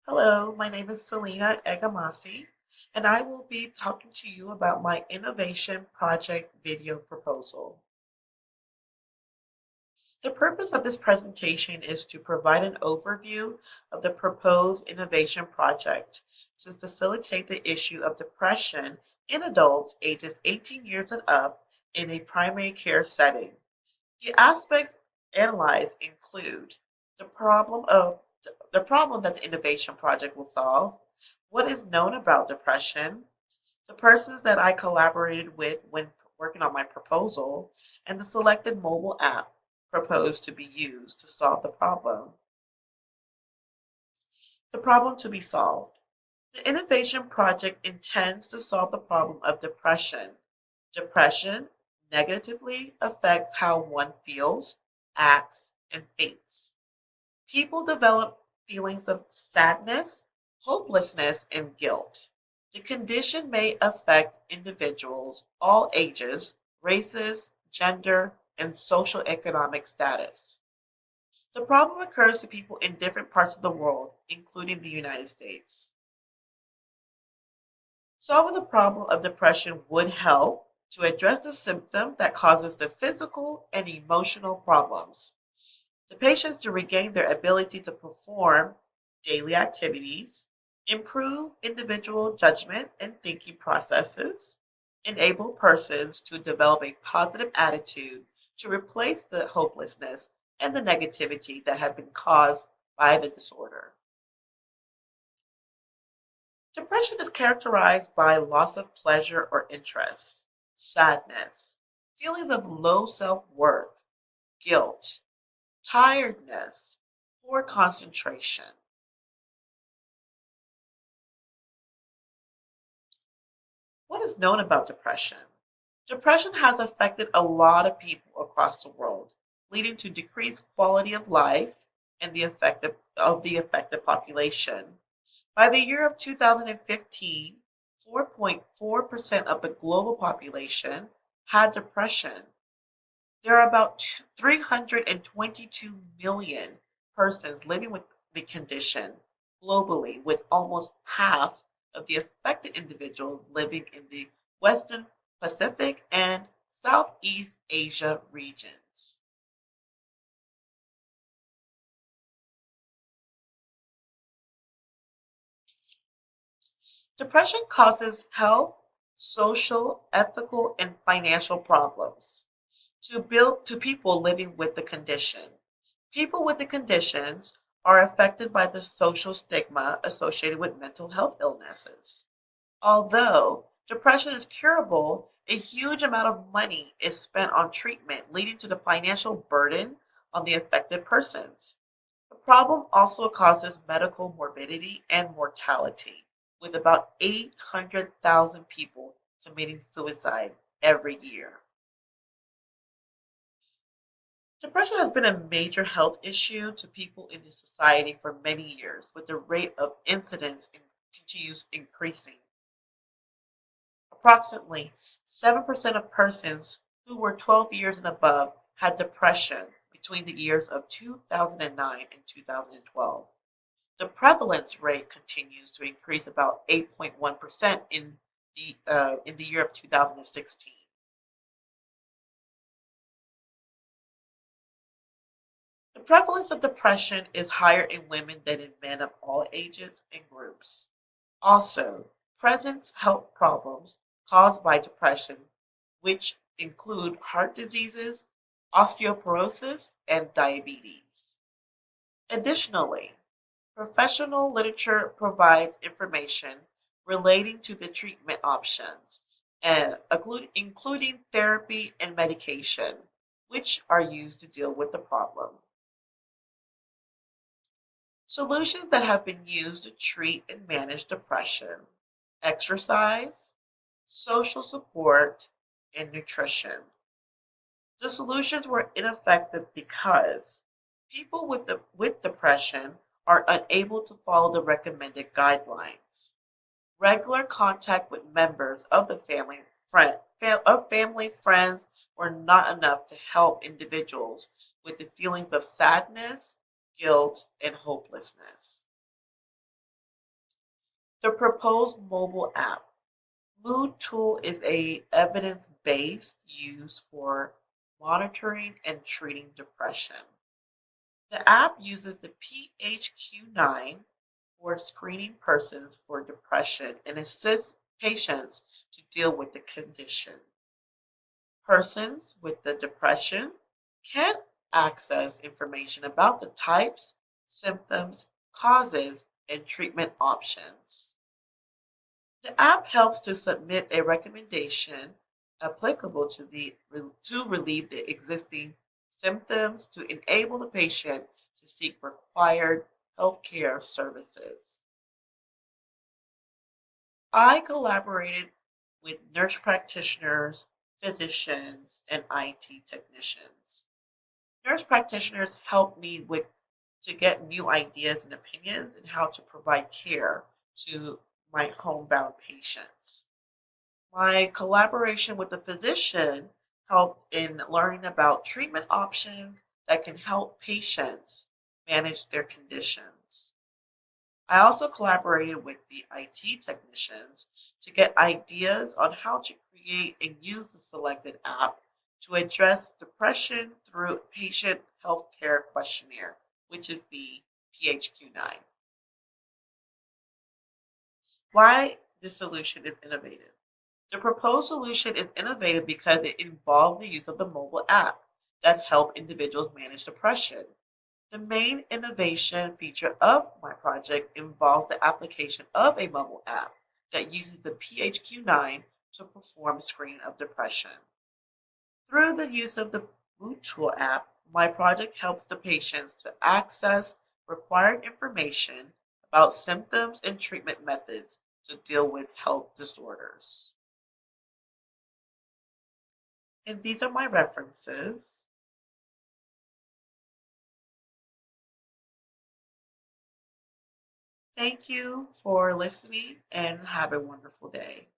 Hello, my name is Celina Egemasi, and I will be talking to you about my innovation project video proposal. The purpose of this presentation is to provide an overview of the proposed innovation project to facilitate the issue of depression in adults ages 18 years and up in a primary care setting. The aspects analyzed include the problem of the problem that the innovation project will solve, what is known about depression, the persons that I collaborated with when working on my proposal, and the selected mobile app proposed to be used to solve the problem. The problem to be solved. The innovation project intends to solve the problem of depression. Depression negatively affects how one feels, acts, and thinks. People develop feelings of sadness, hopelessness, and guilt. The condition may affect individuals all ages, races, gender, and social economic status. The problem occurs to people in different parts of the world, including the United States. Solving the problem of depression would help to address the symptom that causes the physical and emotional problems. The patients to regain their ability to perform daily activities, improve individual judgment and thinking processes, enable persons to develop a positive attitude to replace the hopelessness and the negativity that have been caused by the disorder. Depression is characterized by loss of pleasure or interest, sadness, feelings of low self worth, guilt, tiredness, poor concentration. What is known about depression? Depression has affected a lot of people across the world, leading to decreased quality of life and the affected population. By the year of 2015, 4.4% of the global population had depression. There are about 322 million persons living with the condition globally, with almost half of the affected individuals living in the Western Pacific and Southeast Asia regions. Depression causes health, social, ethical, and financial problems to people living with the condition. People with the conditions are affected by the social stigma associated with mental health illnesses. Although depression is curable, a huge amount of money is spent on treatment, leading to the financial burden on the affected persons. The problem also causes medical morbidity and mortality, with about 800,000 people committing suicide every year. Depression has been a major health issue to people in the society for many years, with the rate of incidence continues increasing. Approximately 7% of persons who were 12 years and above had depression between the years of 2009 and 2012. The prevalence rate continues to increase about 8.1% in the year of 2016. The prevalence of depression is higher in women than in men of all ages and groups. Also, present health problems caused by depression, which include heart diseases, osteoporosis, and diabetes. Additionally, professional literature provides information relating to the treatment options, including therapy and medication, which are used to deal with the problem. Solutions that have been used to treat and manage depression: exercise, social support, and nutrition. The solutions were ineffective because people with depression are unable to follow the recommended guidelines. Regular contact with members of the family, friends were not enough to help individuals with the feelings of sadness, guilt, and hopelessness. The proposed mobile app. Mood Tool is a evidence-based use for monitoring and treating depression. The app uses the PHQ-9 for screening persons for depression and assists patients to deal with the condition. Persons with the depression can access information about the types, symptoms, causes, and treatment options. The app helps to submit a recommendation applicable to relieve the existing symptoms to enable the patient to seek required healthcare services. I collaborated with nurse practitioners, physicians, and IT technicians. Nurse practitioners helped me to get new ideas and opinions and how to provide care to my homebound patients. My collaboration with the physician helped in learning about treatment options that can help patients manage their conditions. I also collaborated with the IT technicians to get ideas on how to create and use the selected app to address depression through patient healthcare questionnaire, which is the PHQ-9. Why this solution is innovative. The proposed solution is innovative because it involves the use of the mobile app that help individuals manage depression. The main innovation feature of my project involves the application of a mobile app that uses the PHQ-9 to perform screening of depression. Through the use of the Mood Tool app, my project helps the patients to access required information about symptoms and treatment methods to deal with health disorders. And these are my references. Thank you for listening and have a wonderful day.